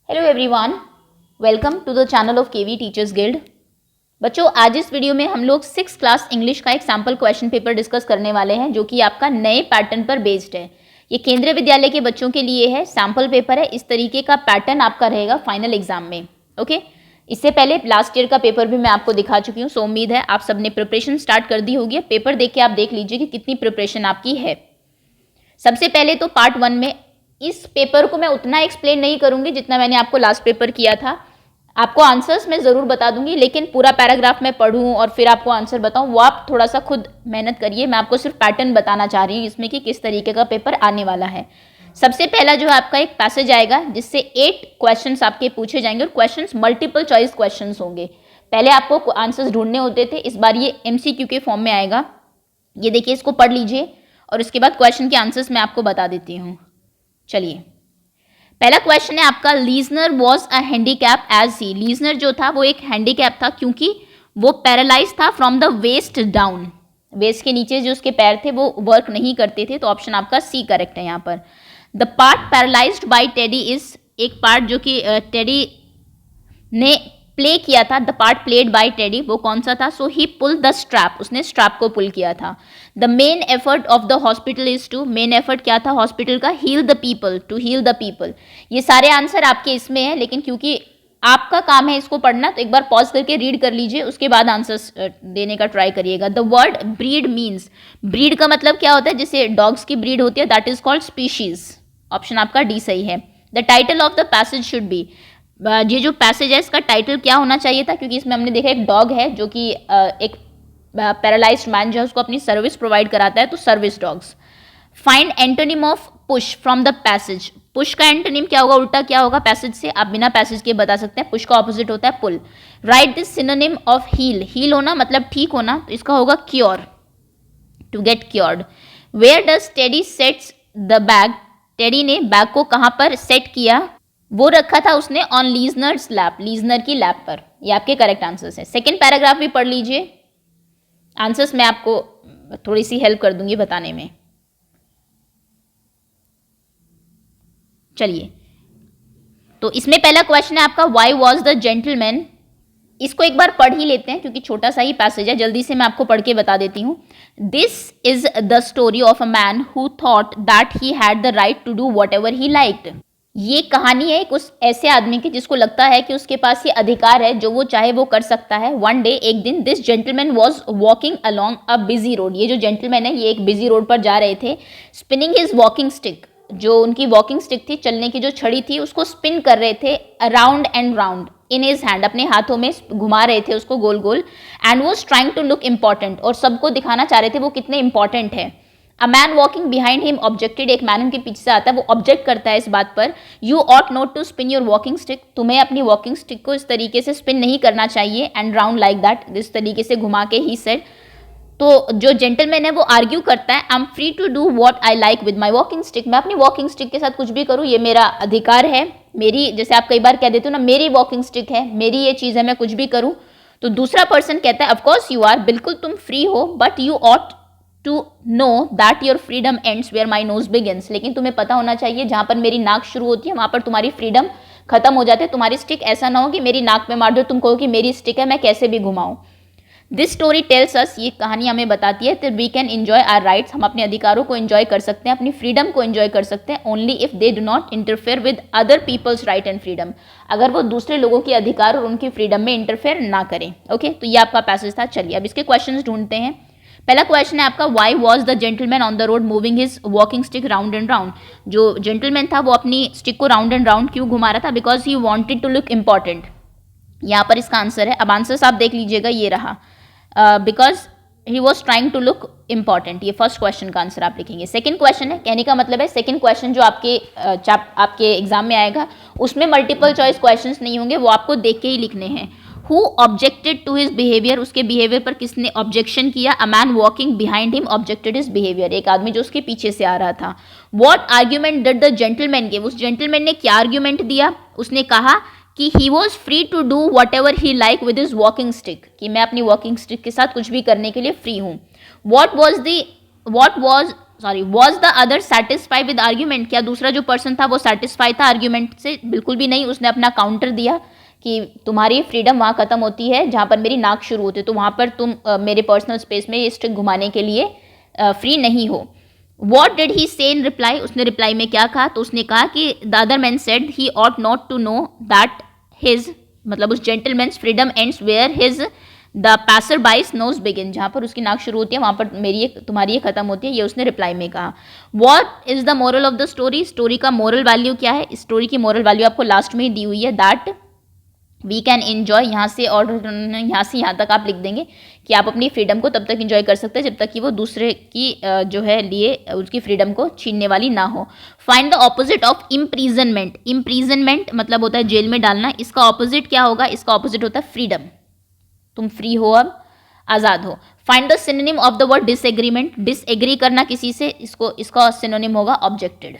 Hello everyone, welcome to the channel of KV teachers guild. बच्चों, आज इस video में हम लोग 6th क्लास इंग्लिश का एक सैम्पल क्वेश्चन पेपर डिस्कस करने वाले हैं जो कि आपका नए पैटर्न पर बेस्ड है। ये केंद्रीय विद्यालय के बच्चों के लिए है, सैम्पल पेपर है। इस तरीके का पैटर्न आपका रहेगा फाइनल एग्जाम में। ओके, इससे पहले लास्ट ईयर का पेपर भी मैं आपको दिखा चुकी हूँ, सो उम्मीद है आप सबने प्रिपरेशन स्टार्ट कर दी होगी। पेपर देख के आप देख लीजिए कि कितनी प्रिपरेशन आपकी है। सबसे पहले तो पार्ट 1 में इस पेपर को मैं उतना एक्सप्लेन नहीं करूंगी जितना मैंने आपको लास्ट पेपर किया था। आपको आंसर्स मैं ज़रूर बता दूंगी, लेकिन पूरा पैराग्राफ मैं पढ़ूं और फिर आपको आंसर बताऊं, वो आप थोड़ा सा खुद मेहनत करिए। मैं आपको सिर्फ पैटर्न बताना चाह रही हूँ इसमें कि किस तरीके का पेपर आने वाला है। सबसे पहला जो है आपका एक पैसेज आएगा जिससे 8 क्वेश्चंस आपके पूछे जाएंगे और क्वेश्चंस मल्टीपल चॉइस क्वेश्चंस होंगे। पहले आपको आंसर्स ढूंढने होते थे, इस बार ये MCQ के फॉर्म में आएगा। ये देखिए, इसको पढ़ लीजिए और उसके बाद क्वेश्चन के आंसर्स मैं आपको बता देती हूँ। चलिए, पहला क्वेश्चन है आपका, legionnaire was a handicap as he. Legionnaire जो था वो एक हैंडीकैप था क्योंकि वो पैरालाइज था from the waist down. Waist के नीचे जो उसके पैर थे वो वर्क नहीं करते थे, तो ऑप्शन आपका सी करेक्ट है यहाँ पर। The part paralysed by Teddy is, एक पार्ट जो कि टेडी ने प्ले किया था, the part played by Teddy, वो कौन सा था? So he pull the strap, उसने स्ट्रैप को पुल किया था। The main effort of the hospital is to, main effort क्या था हॉस्पिटल का? Heal the people, to heal the people. ये सारे आंसर आपके इसमें हैं, लेकिन क्योंकि आपका काम है इसको पढ़ना, तो एक बार पॉज करके रीड कर लीजिए, उसके बाद आंसर्स देने का ट्राई करिएगा। The word breed means, breed का मतलब क्या होता है? जैसे डॉग्स की ब्रीड होती है, that is called species. Option आपका डी सही है। The title of the passage should be, ये जो पैसेज है इसका टाइटल क्या होना चाहिए था? क्योंकि इसमें हमने देखा एक डॉग है जो कि एक पैरालाइज्ड मैन जो है उसको अपनी सर्विस प्रोवाइड कराता है, तो service dogs. Find antonym of push from the passage. Push का एंटोनिम क्या होगा, उल्टा क्या होगा पैसेज से? आप बिना पैसेज के बता सकते हैं। पुश का ऑपोजिट होता है pull. Right this synonym of heal, heal होना मतलब ठीक होना, तो इसका होगा cure, to get cured. Where does Teddy sets the bag, Teddy ने बैग को कहाँ पर सेट किया? वो रखा था उसने ऑन लीजनर्स लैप, लीजनर की लैप पर। ये आपके करेक्ट आंसर्स है। सेकेंड पैराग्राफ भी पढ़ लीजिए, आंसर्स मैं आपको थोड़ी सी हेल्प कर दूंगी बताने में। चलिए, तो इसमें पहला क्वेश्चन है आपका, व्हाई वॉज द जेंटलमैन। इसको एक बार पढ़ ही लेते हैं क्योंकि छोटा सा ही पैसेज है, जल्दी से मैं आपको पढ़ के बता देती हूँ। This is the story of a man who thought that he had the right to do whatever he liked. ये कहानी है एक उस ऐसे आदमी की जिसको लगता है कि उसके पास ये अधिकार है, जो वो चाहे वो कर सकता है। वन डे, एक दिन, this gentleman was walking along a busy road. ये जो जेंटलमैन है ये एक बिजी रोड पर जा रहे थे। स्पिनिंग हिज वॉकिंग स्टिक, जो उनकी वॉकिंग स्टिक थी, चलने की जो छड़ी थी, उसको स्पिन कर रहे थे around and round in his hand, अपने हाथों में घुमा रहे थे उसको गोल गोल। And was trying to look important, और सबको दिखाना चाह रहे थे वो कितने इंपॉर्टेंट है। अ man walking behind him objected, एक मैन उनके पीछे से आता है, वो ऑब्जेक्ट करता है इस बात पर। You ought not to spin your walking stick, तुम्हें अपनी वॉकिंग स्टिक को इस तरीके से स्पिन नहीं करना चाहिए। एंड राउंड लाइक दैट, इस तरीके से घुमा के ही सेड। तो जो जेंटलमैन है वो आर्ग्यू करता है, I am free to do what I like with my walking stick, मैं अपनी वॉकिंग स्टिक के साथ कुछ भी करूँ, ये मेरा अधिकार है। मेरी, जैसे आप कई बार कह देते हो ना, मेरी वॉकिंग स्टिक है, मेरी ये चीज़ है, मैं कुछ भी करूँ। तो दूसरा पर्सन कहता है, ऑफकोर्स यू आर, बिल्कुल तुम फ्री हो, but you ought to know that your freedom ends where my nose begins, लेकिन तुम्हें पता होना चाहिए जहाँ पर मेरी नाक शुरू होती है वहाँ पर तुम्हारी फ्रीडम खत्म हो जाती है। तुम्हारी स्टिक ऐसा ना हो कि मेरी नाक में मार दो, तुम कहो कि मेरी स्टिक है, मैं कैसे भी घुमाऊं। दिस स्टोरी टेल्स अस, ये कहानी हमें बताती है, that we can enjoy our rights, हम अपने अधिकारों को एंजॉय कर सकते हैं, अपनी फ्रीडम को एंजॉय कर सकते हैं, only if they do not interfere with other people's right and freedom, अगर वो दूसरे लोगों के अधिकार और उनकी फ्रीडम में इंटरफेयर ना करें। ओके, तो ये आपका पैसेज था। चलिए अब इसके क्वेश्चन ढूंढते हैं। पहला क्वेश्चन है आपका, why was the gentleman on the road moving his walking stick round and round. जो जेंटलमैन था वो अपनी स्टिक को राउंड एंड राउंड क्यों घुमा रहा था? Because he wanted to look important, यहाँ पर इसका आंसर है। अब आंसर्स आप देख लीजिएगा, ये रहा, because he was trying to look important. ये फर्स्ट क्वेश्चन का आंसर आप लिखेंगे। सेकंड क्वेश्चन है, कहने का मतलब है सेकंड क्वेश्चन जो आपके एग्जाम में आएगा उसमें मल्टीपल चॉइस क्वेश्चंस नहीं होंगे, वो आपको देख के ही लिखने हैं। Who objected to his behaviour, उसके बिहेवियर पर किसने ऑब्जेक्शन किया? A man walking behind him objected his behaviour, एक आदमी जो उसके पीछे से आ रहा था। What argument did the gentleman give, उस जेंटलमैन ने क्या आर्ग्यूमेंट दिया? उसने कहा कि he was free to do whatever he like with his walking stick, कि मैं अपनी वॉकिंग स्टिक के साथ कुछ भी करने के लिए फ्री हूँ। What was sorry, was the other satisfy with argument, क्या दूसरा जो पर्सन था वो सेटिस्फाई था आर्ग्यूमेंट से? बिल्कुल भी नहीं, उसने अपना काउंटर दिया कि तुम्हारी फ्रीडम वहाँ खत्म होती है जहाँ पर मेरी नाक शुरू होती है, तो वहाँ पर तुम मेरे पर्सनल स्पेस में ये स्टिक घुमाने के लिए फ्री नहीं हो। वॉट डिड ही से इन रिप्लाई, उसने रिप्लाई में क्या कहा? तो उसने कहा कि the other man said he ought not to know that his, मतलब उस gentleman's freedom ends where his the passer by's nose begin, जहाँ पर उसकी नाक शुरू होती है वहाँ पर तुम्हारी ये खत्म होती है, ये उसने रिप्लाई में कहा। What is the moral of the story, story का मोरल वैल्यू क्या है? स्टोरी की मोरल वैल्यू आपको लास्ट में ही दी हुई है, दैट वी कैन इन्जॉय, यहाँ से और यहाँ से यहाँ तक आप लिख देंगे कि आप अपनी फ्रीडम को तब तक इन्जॉय कर सकते हैं जब तक कि वो दूसरे की जो है लिए उसकी फ्रीडम को छीनने वाली ना हो। Find the opposite of imprisonment, imprisonment मतलब होता है जेल में डालना, इसका ऑपोजिट क्या होगा? इसका ऑपोजिट होता है फ्रीडम, तुम फ्री हो, अब आज़ाद हो। Find the synonym of the word disagreement, disagree करना किसी से, इसका सिनोनिम होगा ऑब्जेक्टेड।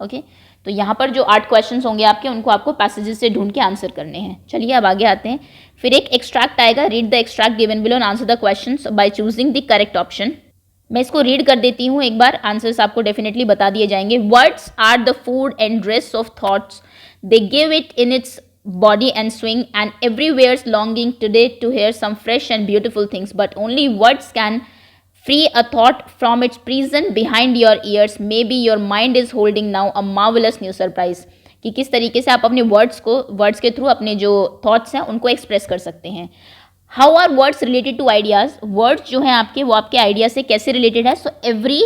ओके, तो यहाँ पर जो 8 क्वेश्चंस होंगे आपके, उनको आपको पैसेजेस से ढूंढ के आंसर करने हैं। चलिए अब आगे आते हैं। फिर एक एक्सट्रैक्ट आएगा, read the extract given below and answer the questions by choosing the correct option. मैं इसको रीड कर देती हूँ एक बार, आंसर्स आपको डेफिनेटली बता दिए जाएंगे। Words are the food and dress of thoughts, they give it in its body and swing and everywhere's longing today to hear some fresh and beautiful things, but only words can free a thought from its prison behind your ears. Maybe your mind is holding now a marvelous new surprise, कि किस तरीके से आप अपने words के through अपने जो thoughts हैं उनको एक्सप्रेस कर सकते हैं। How are words related to ideas, words जो हैं आपके वो आपके आइडिया से कैसे रिलेटेड है? सो एवरी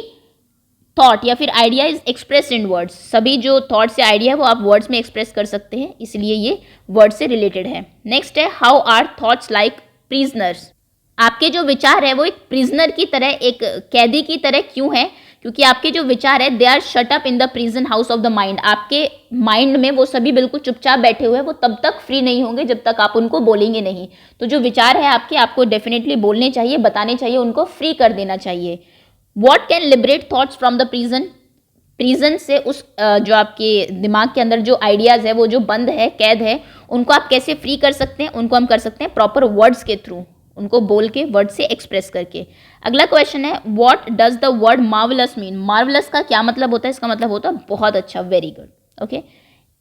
थॉट या फिर idea is express in words, सभी जो थॉट्स या आइडिया है वो आप वर्ड्स में एक्सप्रेस कर सकते हैं, इसलिए ये वर्ड से रिलेटेड है। नेक्स्ट है, how are thoughts like prisoners, आपके जो विचार है वो एक प्रिजनर की तरह, एक कैदी की तरह क्यों है? क्योंकि आपके जो विचार है they are shut up in the prison house of the mind, आपके माइंड में वो सभी बिल्कुल चुपचाप बैठे हुए हैं, वो तब तक फ्री नहीं होंगे जब तक आप उनको बोलेंगे नहीं। तो जो विचार है आपके, आपको डेफिनेटली बोलने चाहिए, बताने चाहिए, उनको फ्री कर देना चाहिए। What can liberate thoughts from the prison? Prison से उस जो आपके दिमाग के अंदर जो आइडियाज़ है, वो जो बंद है, कैद है, उनको आप कैसे फ्री कर सकते हैं? उनको हम कर सकते हैं प्रॉपर वर्ड्स के थ्रू, उनको बोल के, वर्ड से एक्सप्रेस करके। अगला क्वेश्चन है, what does the word marvellous mean, marvellous का क्या मतलब होता है? इसका मतलब होता है बहुत अच्छा, वेरी गुड। ओके,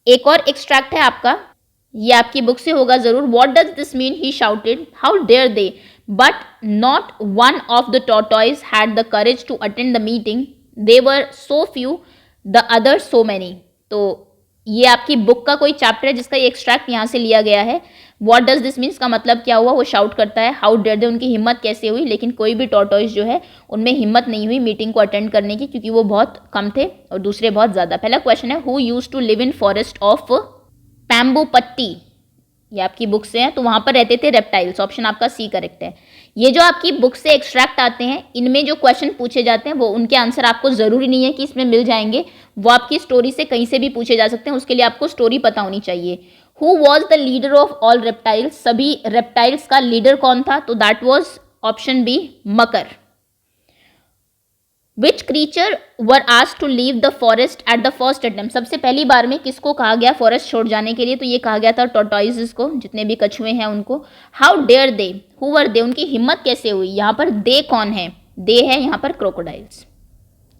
एक और एक्सट्रैक्ट है आपका, ये आपकी बुक से होगा जरूर। What does this mean, he shouted, how dare they, but not one of the tortoise had the courage to attend the meeting, they were so few, the others so many। तो ये आपकी book का कोई chapter है जिसका ये extract यहाँ से लिया गया है। व्हाट डज दिस मीन्स का मतलब क्या हुआ? वो शाउट करता है, हाउ डेयर दे, उनकी हिम्मत कैसे हुई, लेकिन कोई भी टॉर्टॉइस जो है उनमें हिम्मत नहीं हुई मीटिंग को अटेंड करने की, क्योंकि वो बहुत कम थे और दूसरे बहुत ज़्यादा। पहला क्वेश्चन है, who used to live in forest of Pambu Patti, ये आपकी बुक से है, तो वहाँ पर रहते थे रेप्टाइल्स, ऑप्शन आपका सी करेक्ट है। ये जो आपकी बुक से एक्सट्रैक्ट आते हैं, इनमें जो क्वेश्चन पूछे जाते हैं वो उनके आंसर आपको ज़रूरी नहीं है कि इसमें मिल जाएंगे, वो आपकी स्टोरी से कहीं से भी पूछे जा सकते हैं, उसके लिए आपको स्टोरी पता होनी चाहिए। Who was the leader of all reptiles, सभी रेप्टाइल्स का लीडर कौन था? तो that was option B, Makar. Which creature were asked to leave the forest at the first attempt, सबसे पहली बार में किसको कहा गया फॉरेस्ट छोड़ जाने के लिए? तो ये कहा गया था टॉर्टॉइसेस को, जितने भी कछुए हैं उनको। How dare they, who were they, उनकी हिम्मत कैसे हुई? यहाँ पर दे कौन है? दे है यहाँ पर क्रोकोडाइल्स।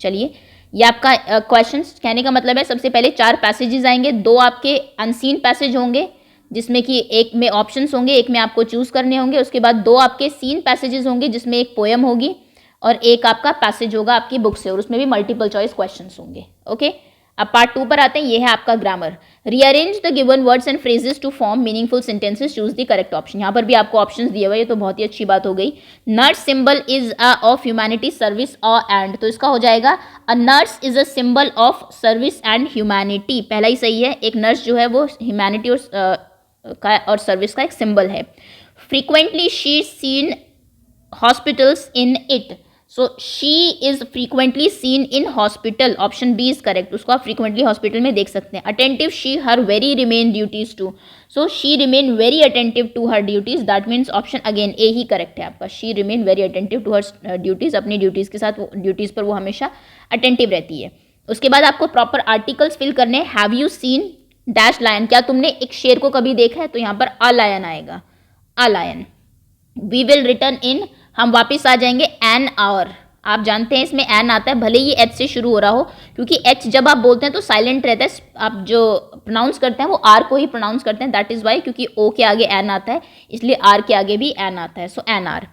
चलिए, ये आपका क्वेश्चन कहने का मतलब है, सबसे पहले 4 पैसेजेस आएंगे, 2 आपके अनसीन पैसेज होंगे जिसमें कि एक में ऑप्शंस होंगे, एक में आपको चूज करने होंगे, उसके बाद 2 आपके सीन पैसेजेस होंगे जिसमें एक पोएम होगी और एक आपका पैसेज होगा आपकी बुक से, और उसमें भी मल्टीपल चॉइस क्वेश्चंस होंगे। ओके, अब पार्ट 2 पर आते हैं, ये है आपका grammar. Rearrange the given words and phrases to form meaningful sentences, choose the correct option. यहाँ पर भी आपको ऑप्शंस दिए हुए, ये तो बहुत ही अच्छी बात हो गई। Nurse symbol is a of humanity service और एंड, तो इसका हो जाएगा a nurse is a symbol of service and humanity, पहला ही सही है। एक नर्स जो है वो ह्यूमैनिटी और सर्विस का एक सिंबल है। Frequently she seen hospitals in it, so she is frequently seen in hospital, option B is correct, उसको आप फ्रीक्वेंटली हॉस्पिटल में देख सकते हैं। Attentive she her very remain duties to, so she remain very attentive to her duties, that means option again A ही correct है आपका। She remain very attentive to her duties, अपनी ड्यूटीज के साथ ड्यूटीज पर वो हमेशा अटेंटिव रहती है। उसके बाद आपको प्रॉपर आर्टिकल्स फिल करने। Have you seen dash lion, क्या तुमने एक शेर को कभी देखा है? तो यहाँ पर अ लायन आएगा, a lion. We will return in, हम वापस आ जाएंगे एन आवर, आप जानते हैं इसमें एन आता है, भले ही एच से शुरू हो रहा हो, क्योंकि एच जब आप बोलते हैं तो साइलेंट रहता है, आप जो प्रोनाउंस करते हैं वो आर को ही प्रोनाउंस करते हैं, दैट इज वाई, क्योंकि ओ के आगे एन आता है इसलिए आर के आगे भी एन आता है, so N R.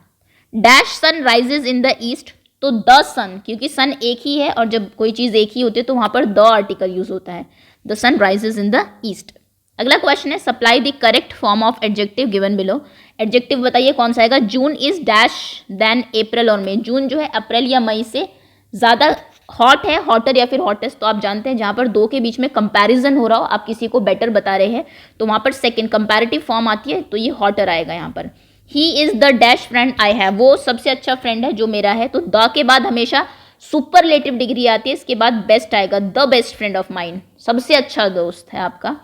Dash sun rises in the east, तो द सन, क्योंकि सन एक ही है और जब कोई चीज़ एक ही होती है तो वहाँ पर द आर्टिकल यूज होता है, the sun rises in the east. अगला क्वेश्चन है supply the correct form of adjective given below. Adjective बताइए कौन सा आएगा। June is dash than April और मई, जून जो है अप्रैल या मई से ज़्यादा हॉट है, हॉटर या फिर हॉटेस्ट, तो आप जानते हैं जहाँ पर दो के बीच में कंपैरिजन हो रहा हो, आप किसी को बेटर बता रहे हैं तो वहाँ पर सेकेंड कंपैरेटिव फॉर्म आती है, तो ये हॉटर आएगा यहाँ पर। He is the dash friend I have, वो सबसे अच्छा फ्रेंड है जो मेरा है, तो द के बाद हमेशा सुपरलेटिव डिग्री आती है, इसके बाद बेस्ट आएगा, the best friend of mine, सबसे अच्छा दोस्त है आपका।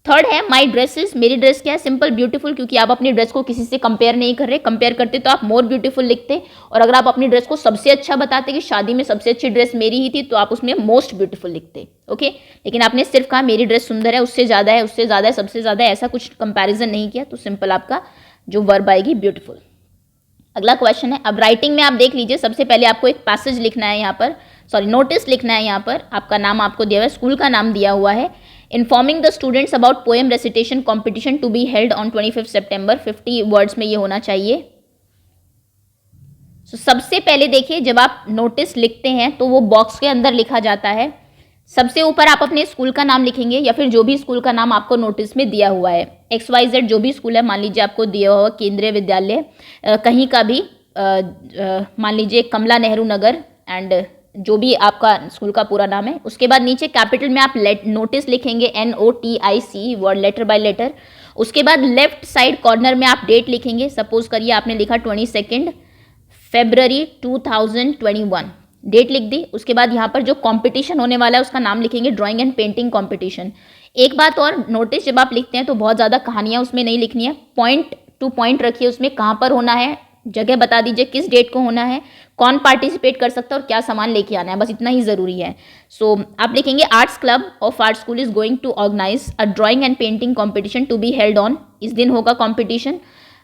थर्ड है माई ड्रेसेस, मेरी ड्रेस क्या है, सिंपल ब्यूटीफुल, क्योंकि आप अपनी ड्रेस को किसी से कंपेयर नहीं कर रहे, कंपेयर करते तो आप मोर ब्यूटीफुल लिखते, और अगर आप अपनी ड्रेस को सबसे अच्छा बताते कि शादी में सबसे अच्छी ड्रेस मेरी ही थी तो आप उसमें मोस्ट ब्यूटीफुल लिखते, ओके। लेकिन आपने सिर्फ कहा मेरी ड्रेस सुंदर है, उससे ज़्यादा है, उससे ज़्यादा है, सबसे ज़्यादा है, ऐसा कुछ कंपेरिजन नहीं किया, तो सिंपल आपका जो वर्ब आएगी ब्यूटीफुल। अगला क्वेश्चन है, अब राइटिंग में आप देख लीजिए, सबसे पहले आपको एक पैसेज लिखना है यहाँ पर, सॉरी नोटिस लिखना है यहाँ पर, आपका नाम आपको दिया हुआ है, स्कूल का नाम दिया हुआ है। Informing the students about poem recitation competition to be held on 25 September, 50 words में ये होना चाहिए। सबसे पहले देखिए जब आप नोटिस लिखते हैं तो वो बॉक्स के अंदर लिखा जाता है, सबसे ऊपर आप अपने स्कूल का नाम लिखेंगे या फिर जो भी स्कूल का नाम आपको नोटिस में दिया हुआ है, XYZ जो भी स्कूल है, मान लीजिए आपको दिया हुआ केंद्रीय विद्यालय कहीं का भी, मान लीजिए कमला नेहरू नगर, एंड जो भी आपका स्कूल का पूरा नाम है। उसके बाद नीचे कैपिटल में आप नोटिस लिखेंगे, NOTIC, word letter by letter. उसके बाद लेफ्ट साइड कॉर्नर में आप डेट लिखेंगे, सपोज करिए आपने लिखा 22 फरवरी 2021, डेट लिख दी। उसके बाद यहाँ पर जो कंपटीशन होने वाला है उसका नाम लिखेंगे, ड्राइंग एंड पेंटिंग कंपटीशन। एक बात और, नोटिस जब आप लिखते हैं तो बहुत ज़्यादा कहानियाँ उसमें नहीं लिखनी है, पॉइंट टू पॉइंट रखिए, उसमें कहाँ पर होना है, जगह बता दीजिए, किस डेट को होना है, कौन पार्टिसिपेट कर सकता है और क्या सामान लेके आना है, बस इतना ही ज़रूरी है। सो आप लिखेंगे arts club of art school is going to organise a drawing and painting competition to be held on, इस दिन होगा कॉम्पिटिशन,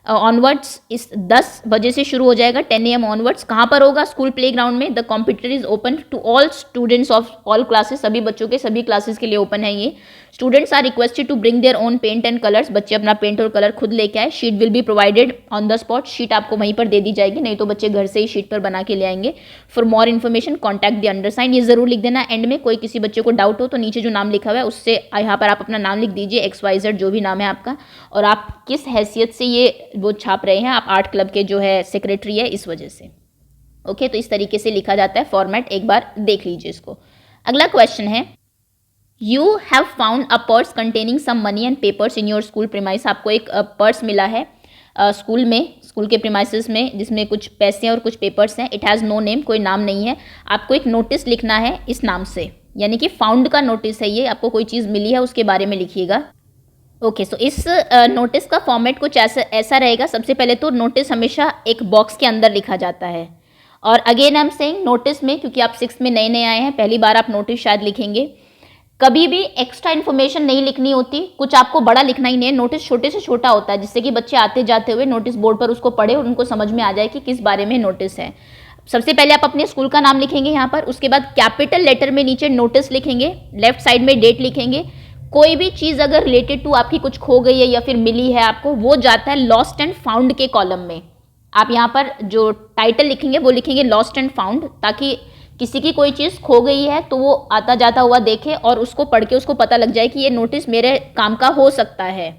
ऑनवर्ड्स, इस 10 बजे से शुरू हो जाएगा, 10 AM ऑनवर्ड्स। कहाँ पर होगा, स्कूल प्ले ग्राउंड में। The competitor is open to all students of all classes, सभी बच्चों के सभी क्लासेस के लिए ओपन है ये। Students are requested to bring their own paint and colours, बच्चे अपना पेंट और कलर खुद लेके आए। Sheet will be provided on the spot, sheet आपको वहीं पर दे दी जाएगी, नहीं तो बच्चे घर से ही शीट पर बना के ले आएंगे। For more information contact the undersigned, ये जरूर लिख देना एंड में, कोई किसी बच्चे को डाउट हो तो नीचे जो नाम लिखा हुआ है उससे यहाँ पर आप अपना नाम लिख दीजिए, XYZ जो भी नाम है आपका, और आप किस हैसियत से ये वो छाप रहे हैं, आप आर्ट क्लब के जो है सेक्रेटरी है इस वजह से, ओके। तो इस तरीके से लिखा जाता है फॉर्मेट, एक बार देख लीजिए इसको। अगला क्वेश्चन है, you have found a purse containing some money and papers in your school premise, आपको एक पर्स मिला है स्कूल में, स्कूल के प्रीमाइसेस में, जिसमें कुछ पैसे और कुछ पेपर्स हैं। इट हैज़ नो नेम, कोई नाम नहीं है, आपको एक नोटिस लिखना है इस नाम से, यानी कि फाउंड का नोटिस है ये, आपको कोई चीज़ मिली है उसके बारे में लिखिएगा, ओके। सो इस नोटिस का फॉर्मेट कुछ ऐसा रहेगा। सबसे पहले तो नोटिस हमेशा एक बॉक्स के अंदर लिखा जाता है, और again I am saying notice में, क्योंकि आप 6th में नए नए आए हैं, पहली बार आप नोटिस शायद लिखेंगे, कभी भी एक्स्ट्रा इन्फॉर्मेशन नहीं लिखनी होती, कुछ आपको बड़ा लिखना ही नहीं है। नोटिस छोटे से छोटा होता है, जिससे कि बच्चे आते जाते हुए नोटिस बोर्ड पर उसको पढ़े और उनको समझ में आ जाए कि किस बारे में नोटिस है। सबसे पहले आप अपने स्कूल का नाम लिखेंगे यहाँ पर, उसके बाद कैपिटल लेटर में नीचे नोटिस लिखेंगे, लेफ्ट साइड में डेट लिखेंगे। कोई भी चीज़ अगर रिलेटेड टू आपकी कुछ खो गई है या फिर मिली है आपको, वो जाता है लॉस्ट एंड फाउंड के कॉलम में। आप यहाँ पर जो टाइटल लिखेंगे वो लिखेंगे लॉस्ट एंड फाउंड, ताकि किसी की कोई चीज़ खो गई है तो वो आता जाता हुआ देखे और उसको पढ़ के उसको पता लग जाए कि ये नोटिस मेरे काम का हो सकता है।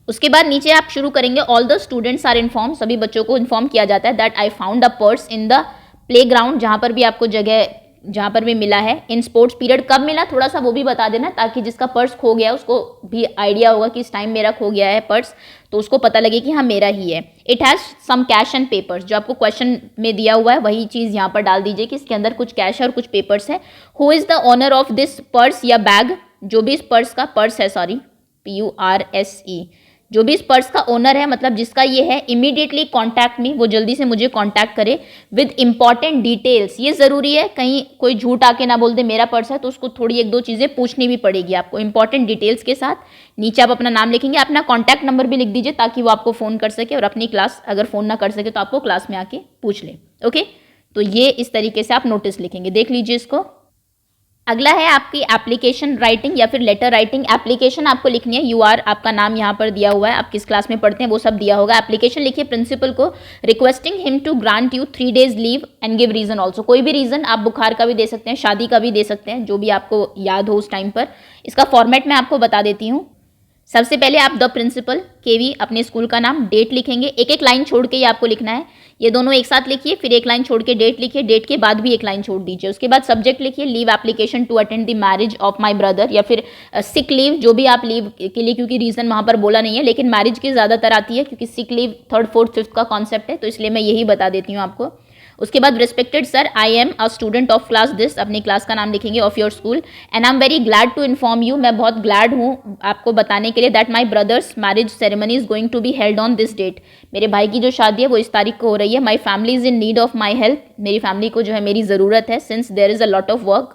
उसके बाद नीचे आप शुरू करेंगे, all the students are inform, सभी बच्चों को इन्फॉर्म किया जाता है, that I found a purse in the playground, जहाँ पर भी आपको जगह जहाँ पर भी मिला है। इन स्पोर्ट्स पीरियड कब मिला थोड़ा सा वो भी बता देना, ताकि जिसका पर्स खो गया उसको भी आइडिया होगा कि इस टाइम मेरा खो गया है पर्स, तो उसको पता लगे कि हाँ मेरा ही है। It has some cash and papers, जो आपको क्वेश्चन में दिया हुआ है वही चीज़ यहाँ पर डाल दीजिए कि इसके अंदर कुछ कैश है और कुछ पेपर्स है। Who is the owner of this purse या बैग, जो भी इस पर्स का पर्स है, सॉरी PURSE, जो भी इस पर्स का ओनर है, मतलब जिसका ये है, इमीडिएटली कॉन्टैक्ट मी, वो जल्दी से मुझे कॉन्टैक्ट करे विद इंपॉर्टेंट डिटेल्स। ये ज़रूरी है, कहीं कोई झूठ आके ना बोल दे मेरा पर्स है, तो उसको थोड़ी एक दो चीज़ें पूछनी भी पड़ेगी आपको, इंपॉर्टेंट डिटेल्स के साथ। नीचे आप अपना नाम लिखेंगे, अपना कॉन्टैक्ट नंबर भी लिख दीजिए ताकि वो आपको फ़ोन कर सके, और अपनी क्लास अगर फ़ोन ना कर सके तो आपको क्लास में आके पूछ ले, ओके। तो ये इस तरीके से आप नोटिस लिखेंगे, देख लीजिए इसको। अगला है आपकी एप्लीकेशन राइटिंग या फिर लेटर राइटिंग। एप्लीकेशन आपको लिखनी है, यू आर आपका नाम यहाँ पर दिया हुआ है, आप किस क्लास में पढ़ते हैं वो सब दिया होगा। एप्लीकेशन लिखिए प्रिंसिपल को, requesting him to grant you 3 days leave and give reason also. कोई भी रीजन, आप बुखार का भी दे सकते हैं, शादी का भी दे सकते हैं, जो भी आपको याद हो उस टाइम पर। इसका फॉर्मेट मैं आपको बता देती हूँ। सबसे पहले आप द प्रिंसिपल केवी अपने स्कूल का नाम, डेट लिखेंगे, एक एक लाइन छोड़ के ये आपको लिखना है। ये दोनों एक साथ लिखिए, फिर एक लाइन छोड़ के डेट लिखिए, डेट के बाद भी एक लाइन छोड़ दीजिए। उसके बाद सब्जेक्ट लिखिए, leave application to attend the marriage of my brother, या फिर सिक लीव, जो भी आप लीव के लिए, क्योंकि रीजन वहाँ पर बोला नहीं है, लेकिन मैरिज की ज़्यादातर आती है क्योंकि sick leave 3rd 4th 5th का कॉन्सेप्ट है, तो इसलिए मैं यही बता देती हूँ आपको। उसके बाद respected sir, I am a student of class this, अपनी क्लास का नाम लिखेंगे of your school, and I am very glad to inform you, मैं बहुत ग्लैड हूँ आपको बताने के लिए, that my brother's marriage ceremony is going to be held on this date, मेरे भाई की जो शादी है वो इस तारीख को हो रही है। My family is in need of my help, मेरी फैमिली को जो है मेरी ज़रूरत है, since there is a lot of work,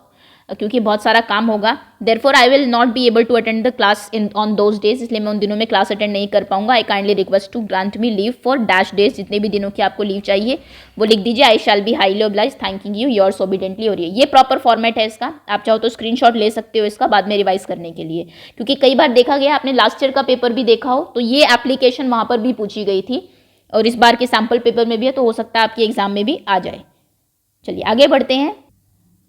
क्योंकि बहुत सारा काम होगा। Therefore I will not be able to attend the class in on those days, इसलिए मैं उन दिनों में क्लास अटेंड नहीं कर पाऊंगा। I kindly request to grant me leave for dash days, जितने भी दिनों की आपको लीव चाहिए वो लिख दीजिए। I shall be highly obliged, thanking you, yours obediently. और ये प्रॉपर फॉर्मेट है इसका, आप चाहो तो स्क्रीनशॉट ले सकते हो इसका बाद में रिवाइज करने के लिए, क्योंकि कई बार देखा गया, आपने लास्ट ईयर का पेपर भी देखा हो तो ये एप्लीकेशन वहाँ पर भी पूछी गई थी, और इस बार के सैम्पल पेपर में भी है, तो हो सकता है आपके एग्जाम में भी आ जाए। चलिए आगे बढ़ते हैं।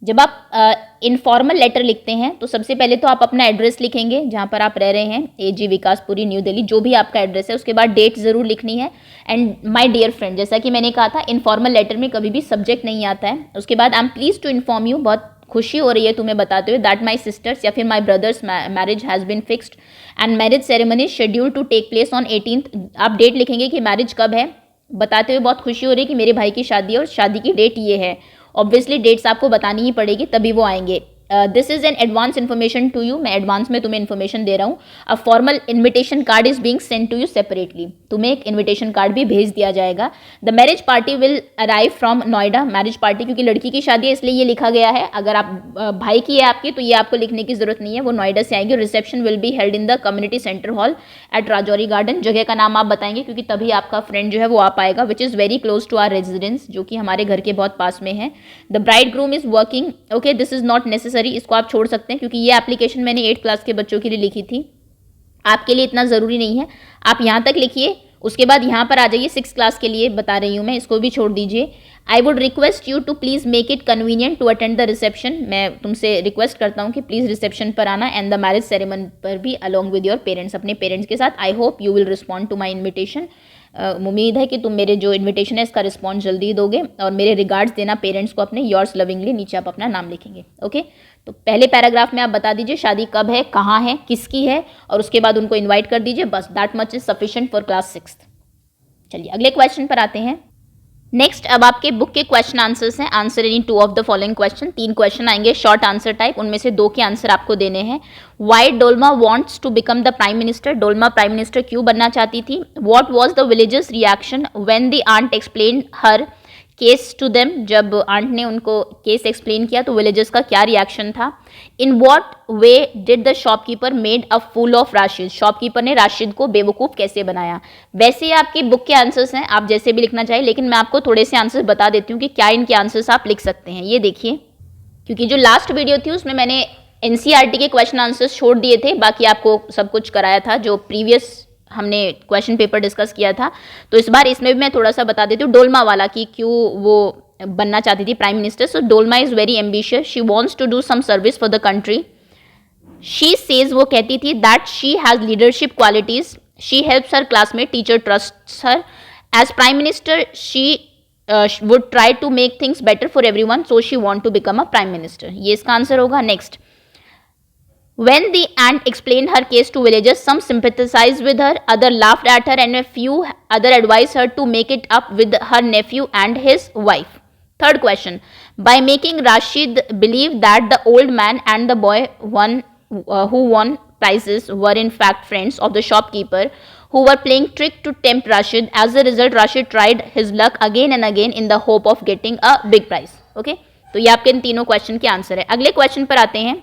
जब आप इनफॉर्मल लेटर लिखते हैं तो सबसे पहले तो आप अपना एड्रेस लिखेंगे जहाँ पर आप रह रहे हैं, AG विकासपुरी न्यू दिल्ली, जो भी आपका एड्रेस है। उसके बाद डेट ज़रूर लिखनी है, एंड माय डियर फ्रेंड, जैसा कि मैंने कहा था इनफॉर्मल लेटर में कभी भी सब्जेक्ट नहीं आता है। उसके बाद I am please to inform you, बहुत खुशी हो रही है तुम्हें बताते हुए, दैट माई सिस्टर्स या फिर my brother's marriage has been fixed and marriage ceremony scheduled to take place on 18th। आप डेट लिखेंगे कि मैरिज कब है, बताते हुए बहुत खुशी हो रही है कि मेरे भाई की शादी है और शादी की डेट ये है। ऑब्वियसली डेट्स आपको बतानी ही पड़ेगी तभी वो आएंगे। This is an advance information to you, मैं एडवांस में तुम्हें इन्फॉर्मेशन दे रहा हूँ। A formal invitation card is being sent to you separately, तुम्हें एक इन्विटेशन कार्ड भी भेज दिया जाएगा। The marriage party will arrive from Noida, marriage party क्योंकि लड़की की शादी है इसलिए ये लिखा गया है, अगर आप भाई की है आपकी तो ये आपको लिखने की जरूरत नहीं है, वो नोएडा से आएंगे। Reception will be held in the community centre hall at Rajouri Garden, जगह का नाम आप बताएंगे क्योंकि तभी आपका फ्रेंड जो है वो आ पाएगा, which is very close to our residence, जो कि हमारे घर के बहुत पास में है। The bride groom is working, okay this is not necessary, इसको आप छोड़ सकते हैं क्योंकि ये एप्लीकेशन मैंने 8th क्लास के बच्चों के लिए लिखी थी, आपके लिए इतना ज़रूरी नहीं है, आप यहाँ तक लिखिए। उसके बाद यहाँ पर आ जाइए, 6th क्लास के लिए बता रही हूँ मैं, इसको भी छोड़ दीजिए। I would request you to please make it convenient to attend the reception, मैं तुमसे रिक्वेस्ट करता हूँ कि प्लीज़ रिसेप्शन पर आना, एंड द मैरिज सेरेमनी पर भी अलॉन्ग विद योर पेरेंट्स, अपने पेरेंट्स के साथ। I hope you will respond to my invitation, उम्मीद है कि तुम मेरे जो इन्विटेशन है इसका रिस्पॉन्स जल्दी दोगे, और मेरे रिगार्ड्स देना पेरेंट्स को अपने, योर्स लविंगली, नीचे आप अपना नाम लिखेंगे। ओके, तो पहले पैराग्राफ में आप बता दीजिए शादी कब है, कहाँ है, किसकी है, और उसके बाद उनको इन्वाइट कर दीजिए, बस that much is sufficient for class 6th। चलिए अगले क्वेश्चन पर आते हैं। नेक्स्ट, अब आपके बुक के क्वेश्चन आंसर्स हैं, answer any 2 of the following question. 3 question आएंगे शॉर्ट आंसर टाइप, उनमें से 2 के आंसर आपको देने हैं। Why Dolma wants to become the prime minister, Dolma prime minister क्यों बनना चाहती थी। What was the villagers reaction when the aunt explained her case to them, जब आंट ने उनको केस एक्सप्लेन किया तो विलेजर्स का क्या रिएक्शन था। In what way did the shopkeeper made a fool of Rashid, shopkeeper ने राशिद को बेवकूफ़ कैसे बनाया। वैसे आपकी बुक के आंसर्स हैं, आप जैसे भी लिखना चाहिए, लेकिन मैं आपको थोड़े से आंसर्स बता देती हूँ कि क्या इनके आंसर्स आप लिख सकते हैं। ये देखिए, क्योंकि जो लास्ट वीडियो थी उसमें मैंने NCERT के क्वेश्चन आंसर्स छोड़ दिए थे, बाकी आपको सब कुछ कराया था जो प्रीवियस हमने क्वेश्चन पेपर डिस्कस किया था, तो इस बार इसमें भी मैं थोड़ा सा बता देती हूँ डोलमा वाला कि क्यों वो बनना चाहती थी prime minister. So Dolma is very ambitious, she wants to do some service for the country. She says, वो कहती थी, that she has leadership qualities, she helps her classmate, teacher trusts her. As prime minister she would try to make things better for everyone, so she want to become a prime minister, ये इसका answer होगा। Next, when the aunt explained her case to villagers, some sympathized with her, other laughed at her, and a few other advised her to make it up with her nephew and his wife. Third question, by making Rashid believe that the old man and the boy who won prizes were in fact friends of the shopkeeper who were playing trick to tempt Rashid. As a result, Rashid tried his luck again and again in the hope of getting a big prize. Okay, तो ये आपके इन तीनों question के answer है। अगले question पर आते हैं।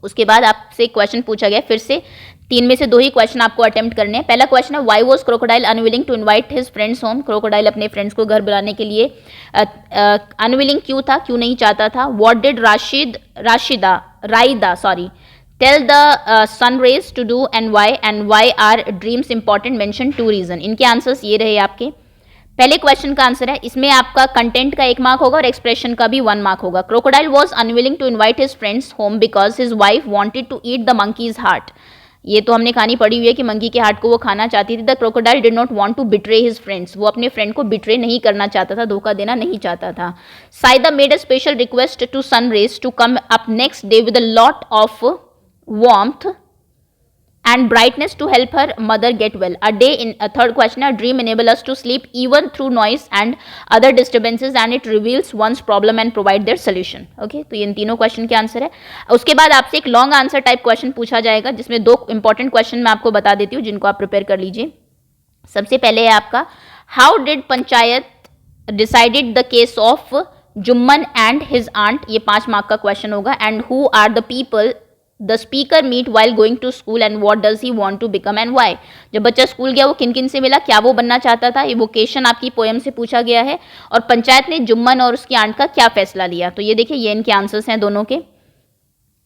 उसके बाद आपसे क्वेश्चन पूछा गया फिर से, 3 में से 2 ही क्वेश्चन आपको अटेम्प्ट करने हैं। पहला क्वेश्चन है why was crocodile unwilling to invite his friends home. Crocodile अपने फ्रेंड्स को घर बुलाने के लिए अनविलिंग क्यों था, क्यों नहीं चाहता था। What did Saida tell the sun rays to do and why are dreams important, mention 2 reason. इनके आंसर्स ये रहे आपके। पहले क्वेश्चन का आंसर है, इसमें आपका कंटेंट का 1 मार्क होगा और एक्सप्रेशन का भी 1 मार्क होगा। Crocodile was unwilling to invite his friends home because his wife wanted to eat the monkey's heart. ये तो हमने कहानी पढ़ी हुई है कि मंकी के हार्ट को वो खाना चाहती थी। The crocodile did not want to betray his friends, वो अपने फ्रेंड को बिट्रे नहीं करना चाहता था, धोखा देना नहीं चाहता था। Saida made a special request to sun rays to come up next day with a lot of warmth and brightness to help her mother get well. A day in a third question, a dream enable us to sleep even through noise and other disturbances and it reveals one's problem and provide their solution. Okay, तो ये इन तीनों question के answer है। उसके बाद आपसे एक long answer type question पूछा जाएगा जिसमें 2 इंपॉर्टेंट क्वेश्चन मैं आपको बता देती हूँ जिनको आप प्रिपेयर कर लीजिए। सबसे पहले है आपका how did panchayat decided the case of Jumman and his aunt, ये 5 मार्क का क्वेश्चन होगा। And who are the people the speaker meet while going to school and what does he want to become and why. जब बच्चा school गया वो किन किन से मिला, क्या वो बनना चाहता था, ये वोकेशन आपकी पोएम से पूछा गया है। और पंचायत ने जुम्मन और उसकी आंट का क्या फैसला लिया, तो ये देखिए ये इनके आंसर्स हैं दोनों के।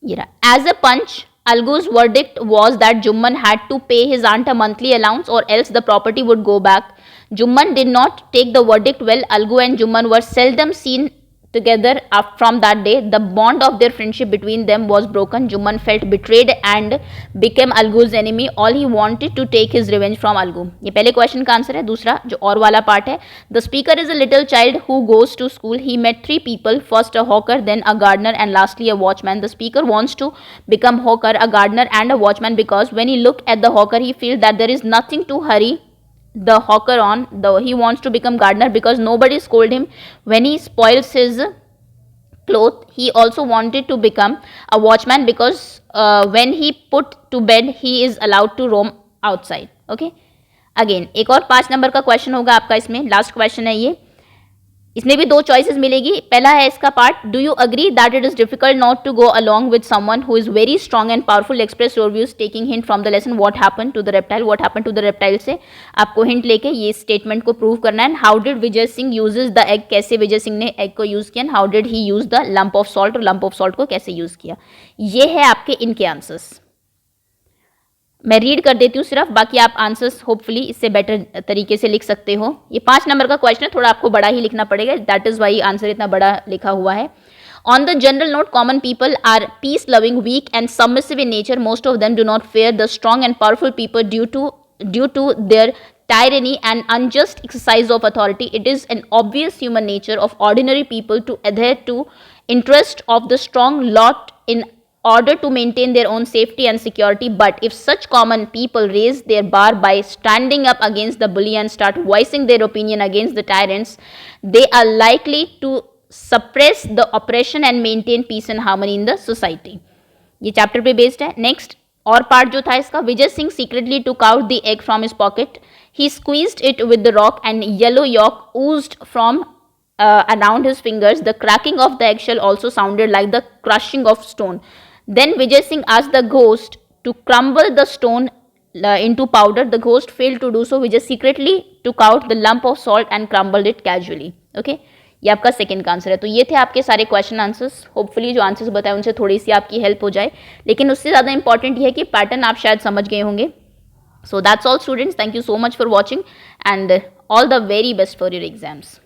ये रहा, as a panch Algu's verdict was that Jumman had to pay his aunt a monthly allowance or else the property would go back. Jumman did not take the verdict well. Algu and Jumman were seldom seen together from that day. The bond of their friendship between them was broken. Jumman felt betrayed and became Algu's enemy. All he wanted to take his revenge from Algu. ये पहले question का answer है। दूसरा जो और वाला part है, The speaker is a little child who goes to school. He met 3 people, first a hawker, then a gardener and lastly a watchman. The speaker wants to become hawker, a gardener and a watchman because when he looked at the hawker he feels that there is nothing to hurry the hawker on. He wants to become gardener because nobody scold him when he spoils his cloth. He also wanted to become a watchman because when he put to bed he is allowed to roam outside. Okay, again एक और 5 number का question होगा आपका, इसमें last question है ये। इसमें भी 2 चॉइसेस मिलेगी। पहला है इसका part, do you agree that it is difficult not to go along with someone who is very strong and powerful, express your views taking hint from the lesson what happen to the reptile. What happen to the reptile से आपको hint लेके ये statement को prove करना है। How did Vijay Singh uses the egg, कैसे विजय सिंह ने egg को यूज किया। How did he use the lump of salt, और लंप ऑफ सॉल्ट को कैसे यूज किया। ये है आपके इनके आंसर्स। मैं रीड कर देती हूँ सिर्फ, बाकी आप आंसर्स होपफुली इससे बेटर तरीके से लिख सकते हो। ये 5 नंबर का क्वेश्चन है, थोड़ा आपको बड़ा ही लिखना पड़ेगा, दैट इज वाई आंसर इतना बड़ा लिखा हुआ है। On the general note, common people are peace-loving, weak, and submissive in nature. Most of them do not fear the strong and powerful people due to their tyranny and unjust exercise of authority. It is an obvious human nature of ordinary people to adhere to interest of the strong lot in order to maintain their own safety and security. But if such common people raise their bar by standing up against the bully and start voicing their opinion against the tyrants, they are likely to suppress the oppression and maintain peace and harmony in the society. ये chapter पे based है। Next और part जो था इसका, Vijay Singh secretly took out the egg from his pocket. He squeezed it with the rock and yellow yolk oozed from around his fingers. The cracking of the eggshell also sounded like the crushing of stone. Then Vijay Singh asked the ghost to crumble the stone into powder. The ghost failed to do so. Vijay secretly took out the lump of salt and crumbled it casually. Okay, ये आपका second का answer है। तो ये थे आपके सारे question answers. Hopefully जो आंसर्स बताए उनसे थोड़ी सी आपकी हेल्प हो जाए, लेकिन उससे ज़्यादा इंपॉर्टेंट ये है कि पैटर्न आप शायद समझ गए होंगे। So that's all students, thank you so much for watching and all the very best for your exams.